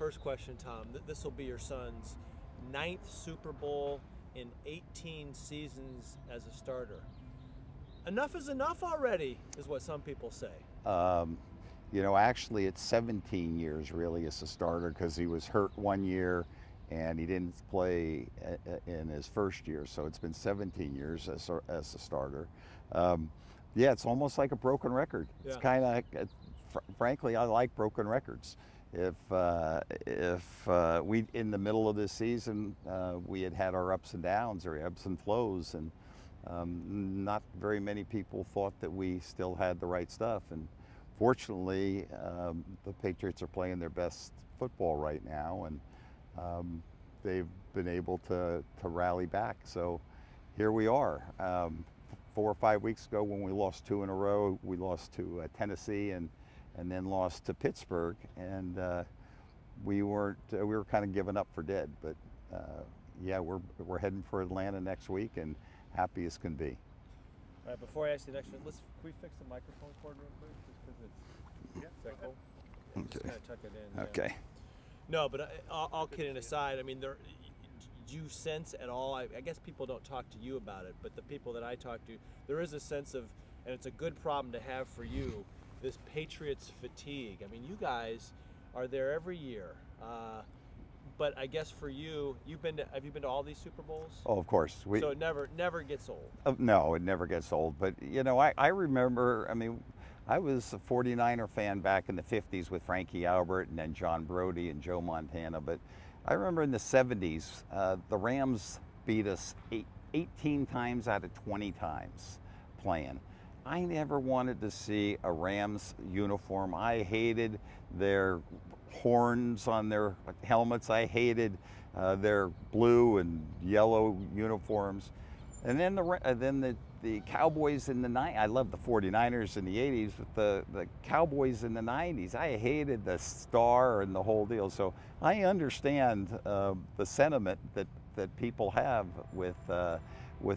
first question, Tom. This will be your son's 9th Super Bowl in 18 seasons as a starter. Enough is enough already, is what some people say. Actually it's 17 years really as a starter because he was hurt one year and he didn't play in his first year. So it's been 17 years as a starter. Yeah, it's almost like a broken record. Yeah. It's kind of, frankly, I like broken records. If we, in the middle of this season, we had our ups and downs or ebbs and flows, and not very many people thought that we still had the right stuff. And fortunately, the Patriots are playing their best football right now, and they've been able to rally back. So here we are. 4 or 5 weeks ago, when we lost 2 in a row, we lost to Tennessee and then lost to Pittsburgh, and we were kind of giving up for dead. But yeah, we're heading for Atlanta next week, and happy as can be. All right, before I ask you the next one, can we fix the microphone cord real quick, just because it's cool? Yeah, just kind of tuck it in. Okay. Yeah. No, but all kidding aside, I mean, do you sense at all? I guess people don't talk to you about it, but the people that I talk to, there is a sense of, and it's a good problem to have for you, this Patriots fatigue. I mean, you guys are there every year, but I guess for you, have you been to all these Super Bowls? Oh, of course. So it never gets old. No, it never gets old. But I remember. I mean, I was a 49er fan back in the 50s with Frankie Albert and then John Brody and Joe Montana. But I remember in the 70s, the Rams beat us 18 times out of 20 times playing. I never wanted to see a Rams uniform. I hated their horns on their helmets. I hated their blue and yellow uniforms. And then the Cowboys in the 90s, I loved the 49ers in the 80s, but the Cowboys in the 90s, I hated the star and the whole deal. So I understand the sentiment that people have with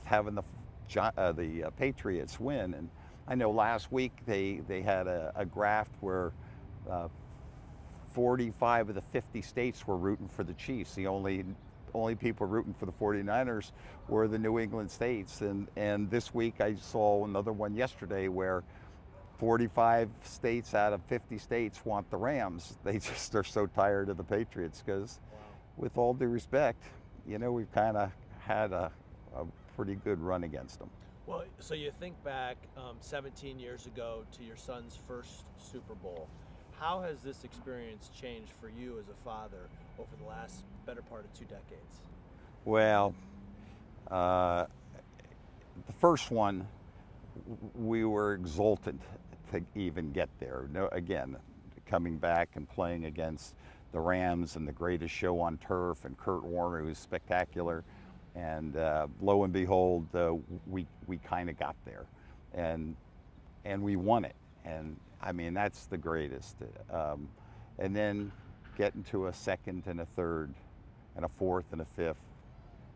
having the Patriots win. And I know last week they had a graph where 45 of the 50 states were rooting for the Chiefs. The only people rooting for the 49ers were the New England states. And this week I saw another one yesterday where 45 states out of 50 states want the Rams. They just are so tired of the Patriots because, with all due respect, we've kind of had a pretty good run against them. Well, so you think back 17 years ago to your son's first Super Bowl. How has this experience changed for you as a father over the last better part of 2 decades? Well, the first one, we were exultant to even get there. Again, coming back and playing against the Rams and the greatest show on turf and Kurt Warner, who's spectacular. And lo and behold, we kind of got there, and we won it. And I mean, that's the greatest. And then getting to a second and a third and a fourth and a fifth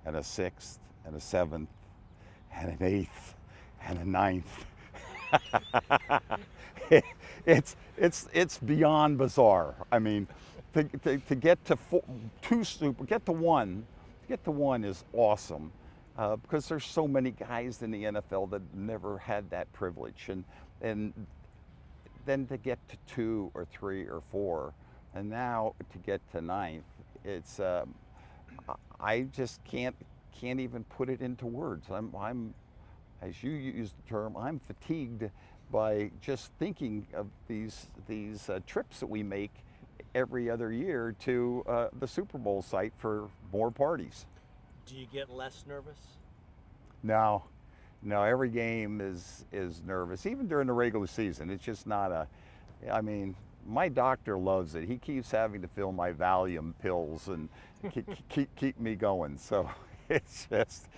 and a sixth and a seventh and an eighth and a ninth. It's beyond bizarre. I mean, to get to one is awesome, because there's so many guys in the NFL that never had that privilege, and then to get to 2 or 3 or 4, and now to get to 9th, it's I just can't even put it into words. I'm as you use the term, I'm fatigued by just thinking of these trips that we make every other year to the Super Bowl site for more parties. Do you get less nervous? No, every game is nervous, even during the regular season. It's just not I mean, my doctor loves it. He keeps having to fill my Valium pills and keep me going. So it's just,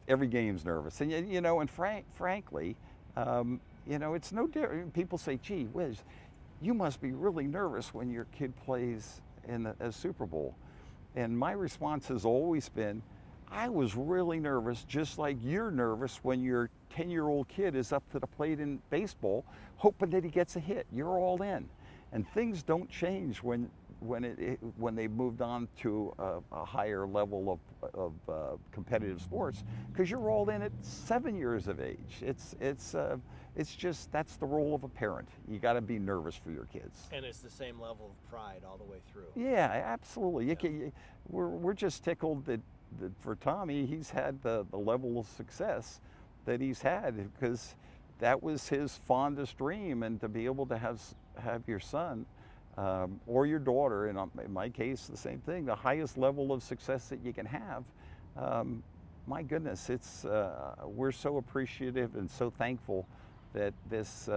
every game's nervous. And and frankly, it's no different. People say, gee whiz, you must be really nervous when your kid plays in a Super Bowl. And my response has always been, I was really nervous, just like you're nervous when your 10-year-old kid is up to the plate in baseball, hoping that he gets a hit. You're all in. And things don't change when when they moved on to a higher level of competitive sports, because you're all in at 7 years of age. It's just that's the role of a parent. You got to be nervous for your kids. And it's the same level of pride all the way through. Yeah, absolutely. We're just tickled that for Tommy, he's had the level of success that he's had, because that was his fondest dream, and to be able to have your son or your daughter, and in my case, the same thing, the highest level of success that you can have. My goodness, we're so appreciative and so thankful that this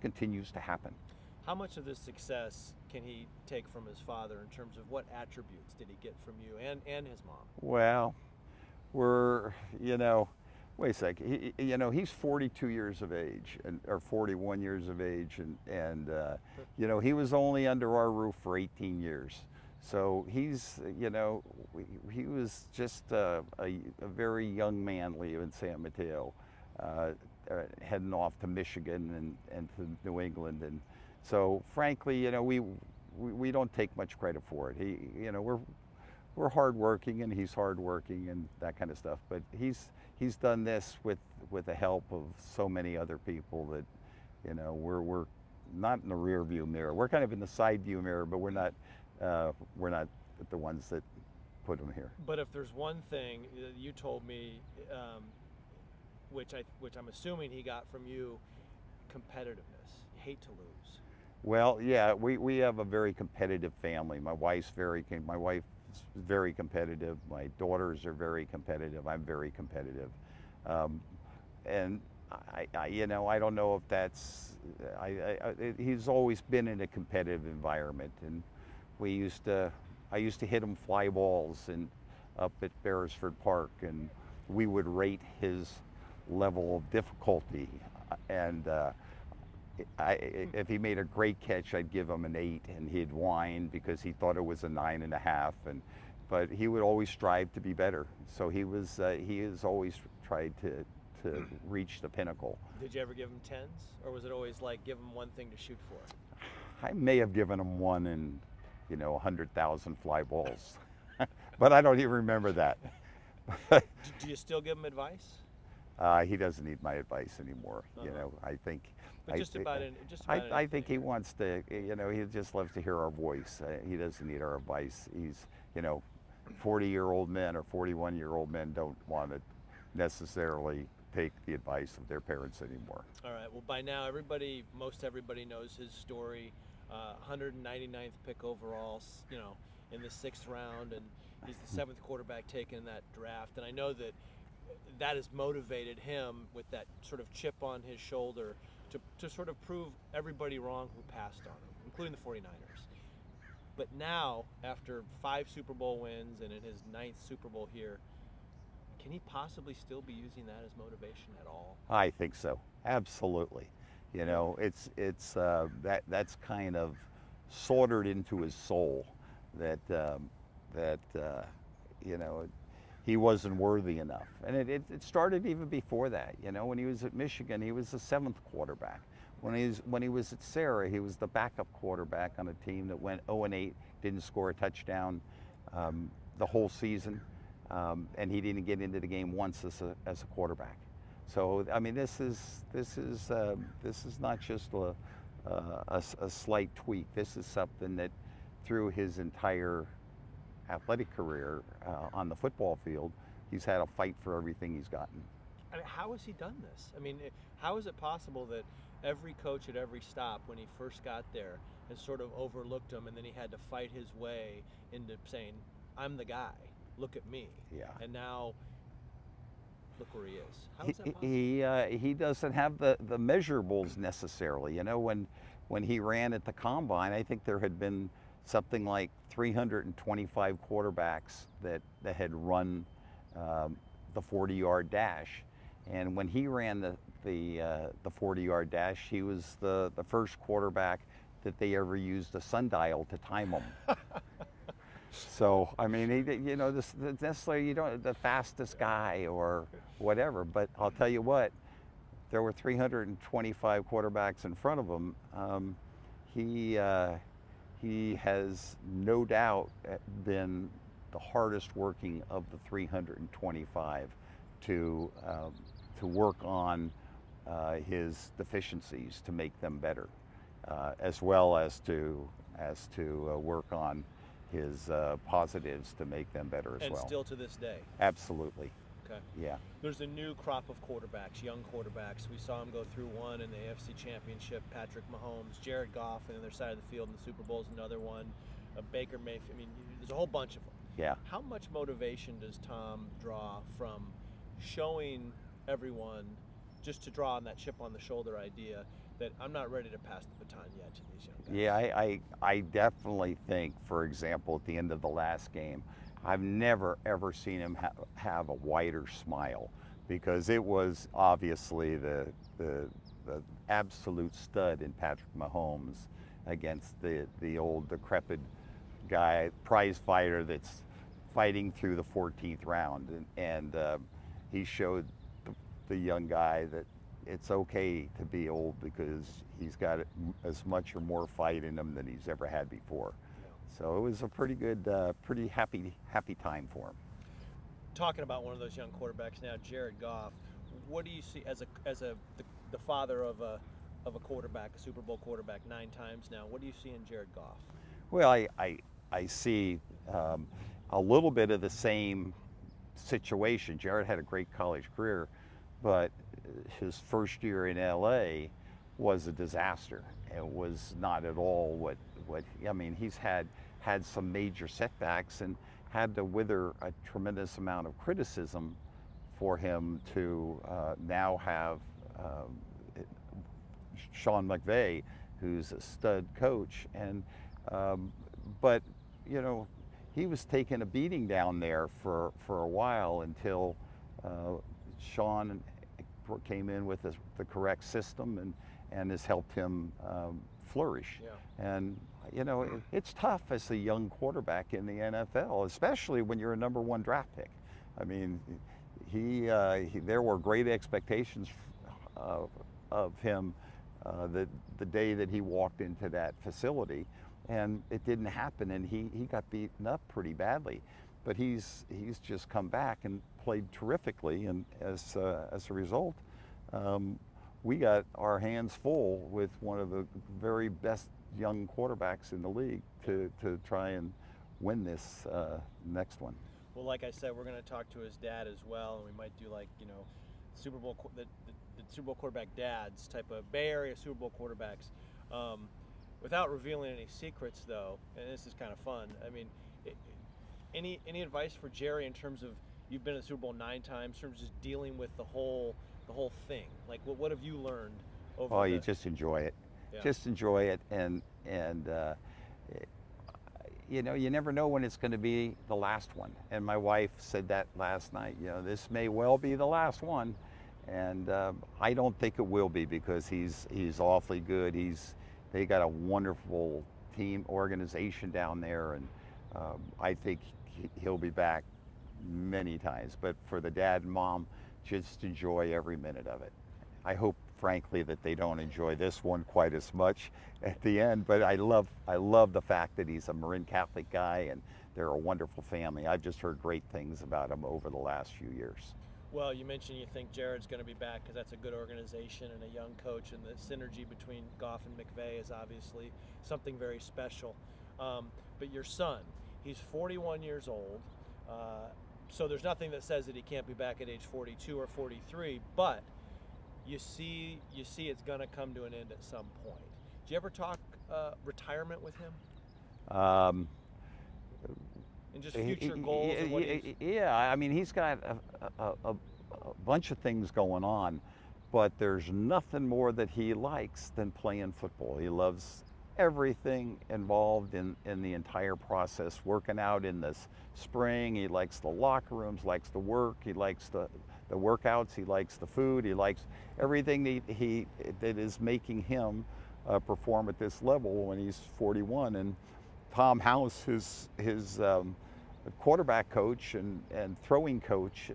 continues to happen. How much of this success can he take from his father in terms of what attributes did he get from you and his mom? Well, wait a sec. He's 42 years of age, or 41 years of age, and he was only under our roof for 18 years. So he was just a very young man leaving San Mateo, heading off to Michigan and to New England, and so frankly, we don't take much credit for it. We're hardworking, and he's hardworking, and that kind of stuff. But he's done this with the help of so many other people that, we're not in the rear view mirror. We're kind of in the side view mirror, but we're not the ones that put him here. But if there's one thing you told me, which I'm assuming he got from you, competitiveness. You hate to lose. Well, yeah, we have a very competitive family. My wife's very competitive. My daughters are very competitive. I'm very competitive, and I don't know if that's. He's always been in a competitive environment, and I used to hit him fly balls up at Beresford Park, and we would rate his level of difficulty, and if he made a great catch, I'd give him an 8, and he'd whine because he thought it was a 9.5, but he would always strive to be better. So he has always tried to reach the pinnacle. Did you ever give him 10s, or was it always like give him one thing to shoot for? I may have given him one in 100,000 fly balls, but I don't even remember that. Do you still give him advice? He doesn't need my advice anymore. I think. But I think he wants to. He just loves to hear our voice. He doesn't need our advice. He's, 40-year-old men or 41-year-old men don't want to necessarily take the advice of their parents anymore. All right. Well, by now most everybody knows his story. 199th pick overall, in the 6th round, and he's the 7th quarterback taken in that draft. And I know that has motivated him with that sort of chip on his shoulder to sort of prove everybody wrong who passed on him, including the 49ers. But now, after 5 Super Bowl wins and in his 9th Super Bowl here, can he possibly still be using that as motivation at all? I think so. Absolutely. That's kind of soldered into his soul that he wasn't worthy enough. And it started even before that. When he was at Michigan, he was the 7th quarterback. When he was at Sarah, he was the backup quarterback on a team that went 0-8, didn't score a touchdown the whole season, and he didn't get into the game once as a quarterback. So I mean, this is not just a slight tweak. This is something that, through his entire athletic career on the football field, he's had a fight for everything he's gotten. I mean, how has he done this? I mean, how is it possible that every coach at every stop, when he first got there, has sort of overlooked him, and then he had to fight his way into saying, "I'm the guy. Look at me." Yeah. And now, look where he is. How is that possible? He doesn't have the measurables necessarily. When he ran at the combine, I think there had been something like 325 quarterbacks that had run the 40-yard dash, and when he ran the 40-yard dash, he was the first quarterback that they ever used a sundial to time him. So I mean, necessarily you don't the fastest guy or whatever, but I'll tell you what, there were 325 quarterbacks in front of him. he has no doubt been the hardest working of the 325 to work on his deficiencies to make them better, as well as to work on his positives to make them better as And well. still to this day. Absolutely. Okay. Yeah. There's a new crop of quarterbacks, young quarterbacks. We saw him go through one in the AFC Championship, Patrick Mahomes, Jared Goff on the other side of the field in the Super Bowl is another one, Baker Mayfield. I mean, there's a whole bunch of them. Yeah. How much motivation does Tom draw from showing everyone, just to draw on that chip on the shoulder idea, that I'm not ready to pass the baton yet to these young guys? Yeah, I definitely think, for example, at the end of the last game, I've never ever seen him have a wider smile, because it was obviously the absolute stud in Patrick Mahomes against the old decrepit guy, prize fighter that's fighting through the 14th round, and he showed the young guy that it's okay to be old because he's got as much or more fight in him than he's ever had before. So it was a pretty good, pretty happy time for him. Talking about one of those young quarterbacks now, Jared Goff, what do you see as the father of a quarterback, a Super Bowl quarterback 9 times now? What do you see in Jared Goff? Well, I see a little bit of the same situation. Jared had a great college career, but his first year in LA was a disaster. It was not at all what I mean, he's had some major setbacks and had to wither a tremendous amount of criticism for him to now have Sean McVay, who's a stud coach, and but you know, he was taking a beating down there for a while until Sean came in with the correct system and has helped him flourish. Yeah. And you know, it's tough as a young quarterback in the NFL, especially when you're a #1 draft pick. I mean, there were great expectations of him the day that he walked into that facility, and it didn't happen, and he got beaten up pretty badly. But he's just come back and played terrifically, and as a result, we got our hands full with one of the very best young quarterbacks in the league to try and win this next one. Well, like I said, we're going to talk to his dad as well, and we might do, like, you know, Super Bowl the Super Bowl quarterback dads type of Bay Area Super Bowl quarterbacks. Without revealing any secrets, though, and this is kind of fun. I mean, any advice for Jerry in terms of, you've been to the Super Bowl 9 times, in terms of just dealing with the whole thing? Like, what have you learned over? Oh, you just enjoy it. Yeah. Just enjoy it, and you know, you never know when it's going to be the last one. And my wife said that last night. You know, this may well be the last one, and I don't think it will be, because he's awfully good. They got a wonderful team organization down there, and I think he'll be back many times. But for the dad and mom, just enjoy every minute of it. I hope, frankly, that they don't enjoy this one quite as much at the end, but I love the fact that he's a Marin Catholic guy, and they're a wonderful family. I've just heard great things about him over the last few years. Well, you mentioned you think Jared's going to be back because that's a good organization and a young coach, and the synergy between Goff and McVay is obviously something very special. But your son, he's 41 years old, so there's nothing that says that he can't be back at age 42 or 43, but you see it's going to come to an end at some point. Do you ever talk retirement with him? And just future goals? And what yeah, I mean, he's got a bunch of things going on, but there's nothing more that he likes than playing football. He loves everything involved in the entire process. Working out in the spring, he likes the locker rooms, likes the work, he likes the workouts, he likes the food, he likes everything that is making him perform at this level when he's 41. And Tom House, his quarterback coach and throwing coach,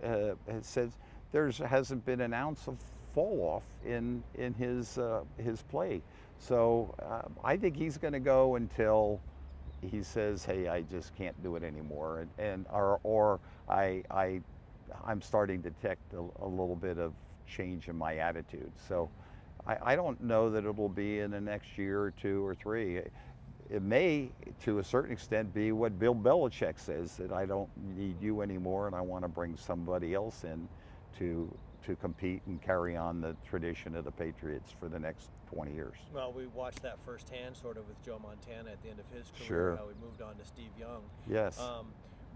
says there hasn't been an ounce of fall off in his play. So I think he's going to go until he says, "Hey, I just can't do it anymore," and I'm starting to detect a little bit of change in my attitude. So I don't know that it'll be in the next year or two or three. It may, to a certain extent, be what Bill Belichick says, that I don't need you anymore and I want to bring somebody else in to compete and carry on the tradition of the Patriots for the next 20 years. Well, we watched that firsthand, sort of, with Joe Montana at the end of his career, Sure. how he moved on to Steve Young. Yes.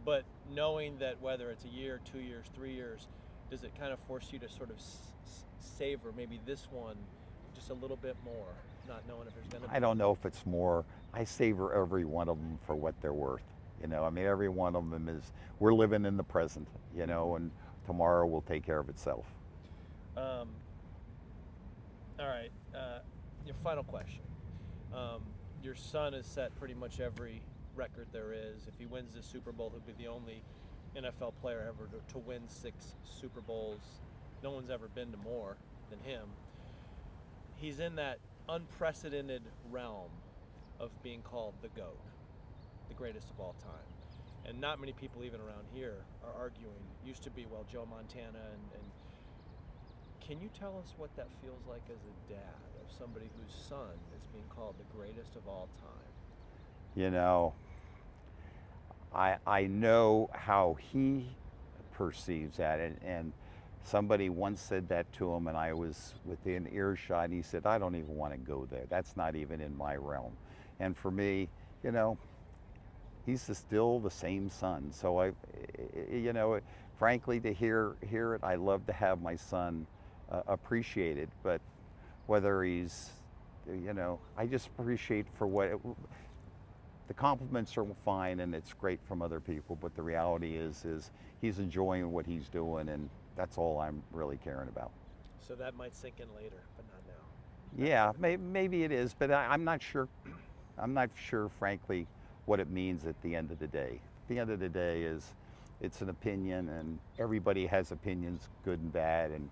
But knowing that whether it's a year, 2 years, 3 years, does it kind of force you to sort of savor maybe this one just a little bit more, not knowing if there's going to be? I don't know if it's more. I savor every one of them for what they're worth. You know, I mean, every one of them is, we're living in the present, you know, and tomorrow will take care of itself. All right. Your final question. Your son has set pretty much every record there is. If he wins this Super Bowl, he'll be the only NFL player ever to win 6 Super Bowls. No one's ever been to more than him. He's in that unprecedented realm of being called the GOAT, the greatest of all time. And not many people even around here are arguing. Used to be, well, Joe Montana and can you tell us what that feels like as a dad of somebody whose son is being called the greatest of all time? You know, I know how he perceives that, and somebody once said that to him, and I was within earshot, and he said, "I don't even want to go there. That's not even in my realm." And for me, you know, he's still the same son. So you know, frankly, to hear it, I love to have my son appreciated. But whether he's, you know, I just appreciate for what the compliments are fine, and it's great from other people. But the reality is he's enjoying what he's doing, and that's all I'm really caring about. So that might sink in later, but not now. Yeah, maybe it is, but I'm not sure. I'm not sure, frankly, what it means at the end of the day. At the end of the day it's an opinion, and everybody has opinions, good and bad, and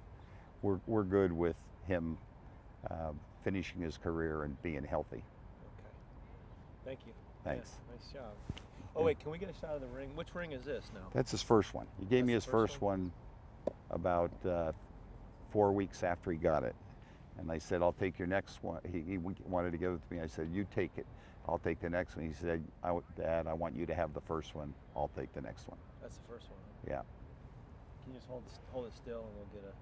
we're good with him finishing his career and being healthy. Okay. Thank you. Thanks. Yeah, nice job. Oh wait, can we get a shot of the ring? Which ring is this now? That's his first one. He gave me That's his the first first one about 4 weeks after he got it. And I said, "I'll take your next one." He wanted to give it to me. I said, "You take it. I'll take the next one." He said, "Dad, I want you to have the first one. I'll take the next one." That's the first one. Huh? Yeah. Can you just hold it still and we'll get a